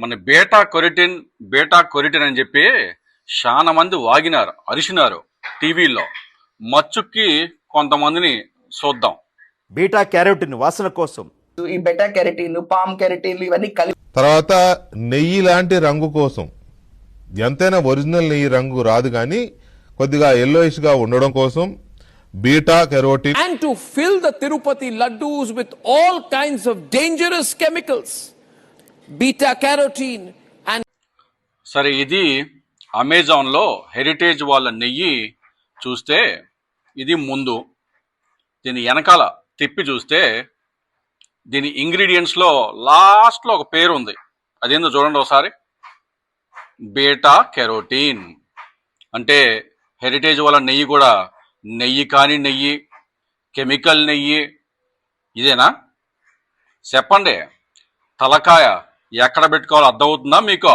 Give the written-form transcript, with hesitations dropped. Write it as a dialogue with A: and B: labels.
A: మన బేటా కొరిటిన్ అని చెప్పి చాలా మంది వాగినారు, అరిచినారు టీవీల్లో. మచ్చుకి కొంతమందిని చూద్దాం.
B: బీటా క్యారోటిన్ వాసన కోసం,
C: ఈ బెటా కెరటిన్, పామ్ కెరటిన్ ఇవన్నీ కలిపి.
D: తర్వాత నెయ్యి లాంటి రంగు కోసం, ఎంతైనా ఒరిజినల్ నెయ్యి రంగు రాదు కానీ కొద్దిగా yellowish గా ఉండడం కోసం beta carotene.
E: And to fill the Tirupati laddus with all kinds of dangerous chemicals, beta carotene and.
A: సరే, ఇది అమెజాన్లో హెరిటేజ్ వాళ్ళ నెయ్యి చూస్తే ఇది ముందు, దీని వెనకాల తిప్పి చూస్తే దీని ఇంగ్రీడియంట్స్లో లాస్ట్లో ఒక పేరు ఉంది. అదేందో చూడండి ఒకసారి. బీటా కెరోటిన్ అంటే హెరిటేజ్ వాళ్ళ నెయ్యి కూడా నెయ్యి కాని నెయ్యి, కెమికల్ నెయ్యి. ఇదేనా? చెప్పండి, తలకాయ ఎక్కడ పెట్టుకోవాలో అర్థమవుతుందా మీకు?